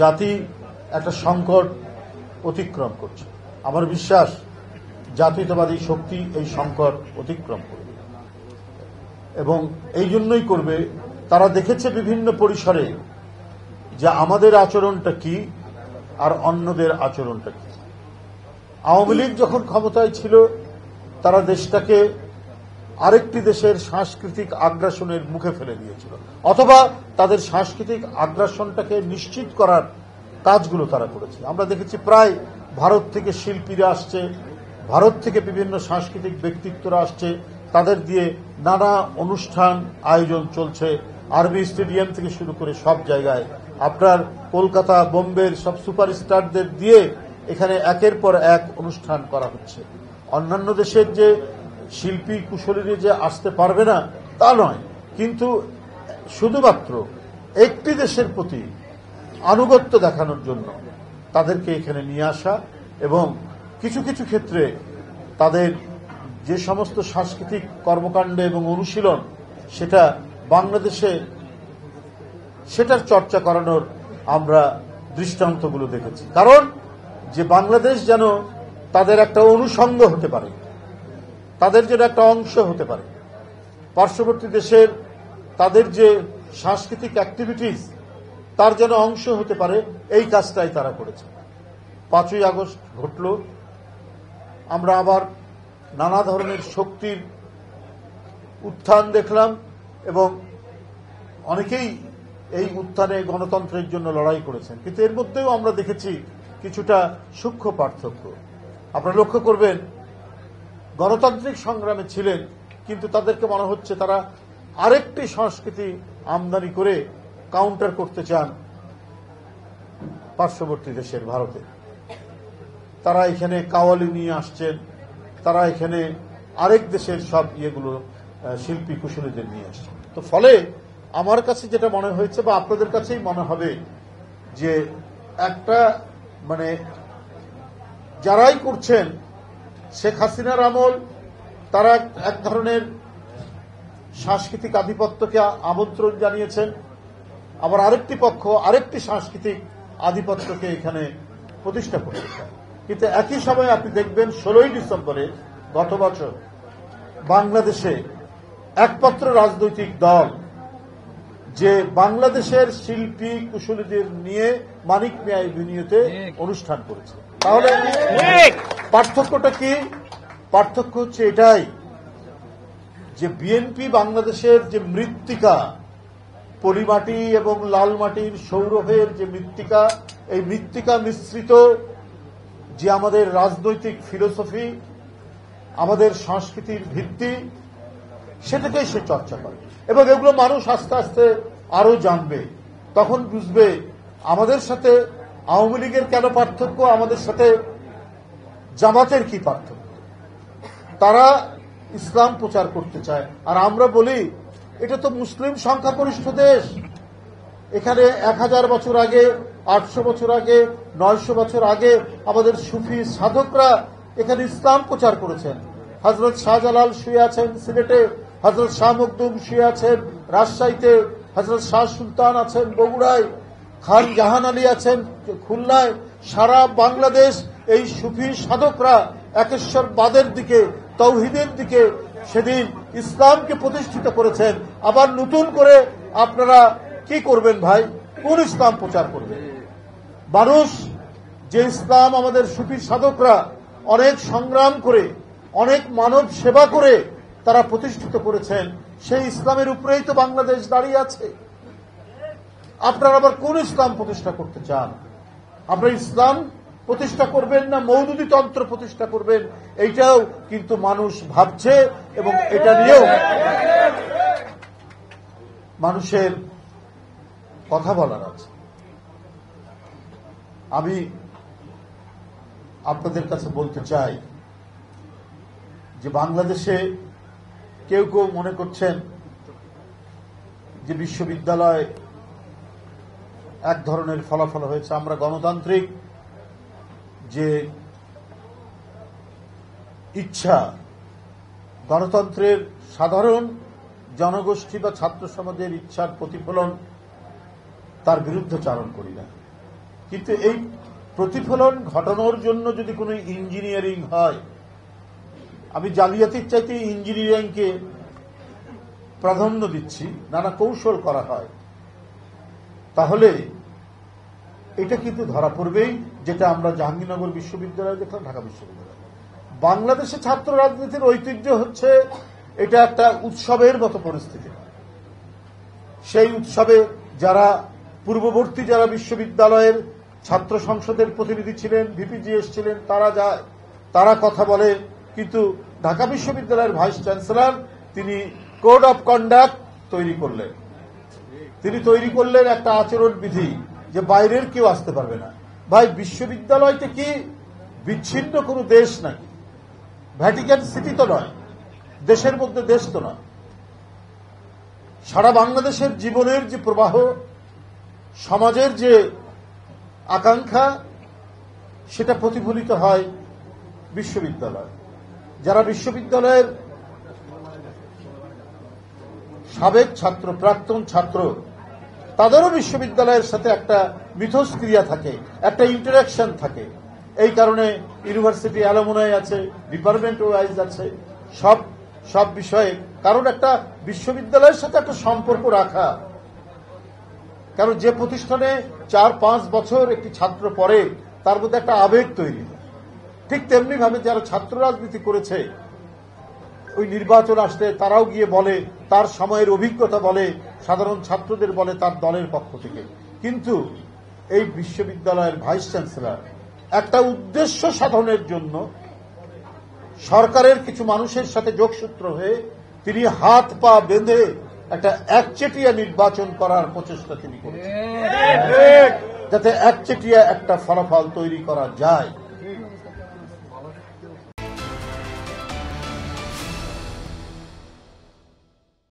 জাতি একটা সংকট অতিক্রম করছে। আমার বিশ্বাস জাতীয়তাবাদী শক্তি এই সংকট অতিক্রম করবে, এবং এই জন্যই করবে তারা দেখেছে বিভিন্ন পরিসরে যে আমাদের আচরণটা কি আর অন্যদের আচরণটা কি। আওয়ামী লীগ যখন ক্ষমতায় ছিল তারা দেশটাকে আরেকটি দেশের সাংস্কৃতিক আগ্রাসনের মুখে ফেলে দিয়েছিল, অথবা তাদের সাংস্কৃতিক আগ্রাসনটাকে নিশ্চিত করার কাজগুলো তারা করেছে। আমরা দেখেছি প্রায় ভারত থেকে শিল্পীরা আসছে, ভারত থেকে বিভিন্ন সাংস্কৃতিক ব্যক্তিত্বরা আসছে, তাদের দিয়ে নানা অনুষ্ঠান আয়োজন চলছে, আরবি স্টেডিয়াম থেকে শুরু করে সব জায়গায়। আপনার কলকাতা বোম্বের সব সুপারস্টারদের দিয়ে এখানে একের পর এক অনুষ্ঠান করা হচ্ছে। অন্যান্য দেশের যে শিল্পী কুশলীরা যে আসতে পারবে না তা নয়, কিন্তু শুধুমাত্র একটি দেশের প্রতি আনুগত্য দেখানোর জন্য তাদেরকে এখানে নিয়ে আসা, এবং কিছু কিছু ক্ষেত্রে তাদের যে সমস্ত সাংস্কৃতিক কর্মকাণ্ড এবং অনুশীলন সেটা বাংলাদেশে সেটার চর্চা করানোর আমরা দৃষ্টান্তগুলো দেখেছি। কারণ যে বাংলাদেশ যেন তাদের একটা অনুষঙ্গ হতে পারে, তাদের যেন একটা অংশ হতে পারে, পার্শ্ববর্তী দেশের তাদের যে সাংস্কৃতিক অ্যাক্টিভিটিস তার যেন অংশ হতে পারে, এই কাজটাই তারা করেছে। 5ই আগস্ট ঘটল, আমরা আবার নানা ধরনের শক্তির উত্থান দেখলাম, এবং অনেকেই এই উত্থানে গণতন্ত্রের জন্য লড়াই করেছেন, কিন্তু এর মধ্যেও আমরা দেখেছি কিছুটা সূক্ষ্ম পার্থক্য। আপনারা লক্ষ্য করবেন গণতান্ত্রিক সংগ্রামে ছিলেন, কিন্তু তাদেরকে মনে হচ্ছে তারা আরেকটি সংস্কৃতি আমদানি করে কাউন্টার করতে চান পার্শ্ববর্তী দেশের ভারতে। তারা এখানে কাওয়ালি নিয়ে আসছেন, তারা এখানে আরেক দেশের সব ইয়েগুলো শিল্পী কুশলীদের নিয়ে আসছেন। তো ফলে আমার কাছে যেটা মনে হয়েছে, বা আপনাদের কাছেই মনে হবে, যে একটা মানে যারাই করছেন শেখ হাসিনার আমল, তারা এক ধরনের সাংস্কৃতিক আধিপত্যকে আমন্ত্রণ জানিয়েছেন, আবার আরেকটি পক্ষ আরেকটি সাংস্কৃতিক আধিপত্যকে এখানে প্রতিষ্ঠা করতে চায়। কিন্তু একই সময় আপনি দেখবেন 16ই ডিসেম্বরে গত বছর বাংলাদেশে একমাত্র রাজনৈতিক দল যে বাংলাদেশের শিল্পী কুশলীদের নিয়ে মানিক মিয়া এভিনিউতে অনুষ্ঠান করেছে। তাহলে পার্থক্যটা কি? পার্থক্য হচ্ছে এটাই যে বিএনপি বাংলাদেশের যে মৃত্তিকা, পলিমাটি এবং লাল মাটির সৌরভের যে মৃত্তিকা, এই মৃত্তিকা মিশ্রিত যে আমাদের রাজনৈতিক ফিলোসফি, আমাদের সংস্কৃতির ভিত্তি, সেটাকেই সে চর্চা করে, এবং এগুলো মানুষ আস্তে আস্তে আরো জানবে। তখন বুঝবে আমাদের সাথে আওয়ামী লীগের কেন পার্থক্য, আমাদের সাথে জামাতের কি পার্থক্য। তারা ইসলাম প্রচার করতে চায়, আর আমরা বলি এটা তো মুসলিম সংখ্যাগরিষ্ঠ দেশ, এখানে 1000 বছর আগে, 800 বছর আগে, 900 বছর আগে আমাদের সুফি সাধকরা এখানে ইসলাম প্রচার করেছেন। হযরত শাহজালাল শুয়ে আছেন সিলেটে, হযরত শাহ মখদুম শুয়ে আছেন রাজশাহীতে, হযরত শাহ সুলতান আছেন বগুড়ায়, খান জাহান আলী আছেন খুলনায়। সারা বাংলাদেশ এই সুফি সাধকরা একেশ্বরবাদের দিকে, তাওহীদের দিকে সেদিন ইসলামকে প্রতিষ্ঠিত করেছেন। আবার নতুন করে আপনারা কি করবেন ভাই? কোন ইসলাম প্রচার করবেন? মানুষ যে ইসলাম আমাদের সুফি সাধকরা অনেক সংগ্রাম করে, অনেক মানব সেবা করে তারা প্রতিষ্ঠিত করেছেন, সেই ইসলামের উপরেই তো বাংলাদেশ দাঁড়িয়ে আছে। আপনারা আবার কোন ইসলাম প্রতিষ্ঠা করতে চান? আপনারা ইসলাম প্রতিষ্ঠা করবেন না মওদুদি তন্ত্র প্রতিষ্ঠা করবেন? এইটাও কিন্তু মানুষ ভাবছে, এবং এটা নিয়েও মানুষের কথা বলার আছে। আমি আপনাদের কাছে বলতে চাই যে বাংলাদেশে কেউ কেউ মনে করছেন যে বিশ্ববিদ্যালয় এক ধরনের ফলাফল হয়েছে। আমরা গণতান্ত্রিক যে ইচ্ছা, গণতন্ত্রের সাধারণ জনগোষ্ঠী বা ছাত্র সমাজের ইচ্ছার প্রতিফলন, তার বিরুদ্ধে চারণ করি না। কিন্তু এই প্রতিফলন ঘটানোর জন্য যদি কোনো ইঞ্জিনিয়ারিং হয়, আমি জালিয়াতির চাইতে ইঞ্জিনিয়ারিংকে প্রাধান্য দিচ্ছি, নানা কৌশল করা হয়, তাহলে এটা কিন্তু ধরা পড়বেই, যেটা আমরা জাহাঙ্গীরনগর বিশ্ববিদ্যালয়ে দেখলাম, ঢাকা বিশ্ববিদ্যালয়। বাংলাদেশে ছাত্র রাজনীতির ঐতিহ্য হচ্ছে এটা একটা উৎসবের মতো পরিস্থিতি। সেই উৎসবে যারা পূর্ববর্তী যারা বিশ্ববিদ্যালয়ের ছাত্র সংসদের প্রতিনিধি ছিলেন, ভিপিজিএস ছিলেন, তারা যায়, তারা কথা বলে, কিন্তু ঢাকা বিশ্ববিদ্যালয়ের ভাইস চ্যান্সেলর তিনি কোড অফ কন্ডাক্ট তৈরি করলেন। তিনি তৈরি করলেন একটা আচরণ বিধি, যে বাইরের কেউ আসতে পারবে না। ভাই, বিশ্ববিদ্যালয়টা কি বিচ্ছিন্ন কোনো দেশ নাকি? ভ্যাটিকান সিটি তো নয়, দেশের মধ্যে দেশ তো নয়। সারা বাংলাদেশের জীবনের যে প্রবাহ, সমাজের যে আকাঙ্ক্ষা, সেটা প্রতিফলিত হয় বিশ্ববিদ্যালয়। যারা বিশ্ববিদ্যালয়ের সাবেক ছাত্র, প্রাক্তন ছাত্র, তাদেরও বিশ্ববিদ্যালয়ের সাথে একটা মিথস্ক্রিয়া থাকে, একটা ইন্টারাকশন থাকে। এই কারণে ইউনিভার্সিটি অ্যালুমনাই আছে, ডিপার্টমেন্ট ওয়াইজ আছে, সব বিষয়ে, কারণ একটা বিশ্ববিদ্যালয়ের সাথে একটা সম্পর্ক রাখা। কারণ যে প্রতিষ্ঠানে 4-5 বছর একটি ছাত্র পড়ে, তার মধ্যে একটা আবেগ তৈরি হয়। ঠিক তেমনি ভাবে যারা ছাত্র রাজনীতি করেছে, ওই নির্বাচন আসলে তারাও গিয়ে বলে, তার সময়ের অভিজ্ঞতা বলে, সাধারণ ছাত্রদের বলে তার দলের পক্ষ থেকে। কিন্তু এই বিশ্ববিদ্যালয়ের ভাইস চ্যান্সেলর একটা উদ্দেশ্য সাধনের জন্য সরকারের কিছু মানুষের সাথে যোগসূত্র হয়ে তিনি হাত পা বেঁধে একটা একচেটিয়া নির্বাচন করার প্রচেষ্টা তিনি করেছেন, যাতে একচেটিয়া একটা ফলাফল তৈরি করা যায়।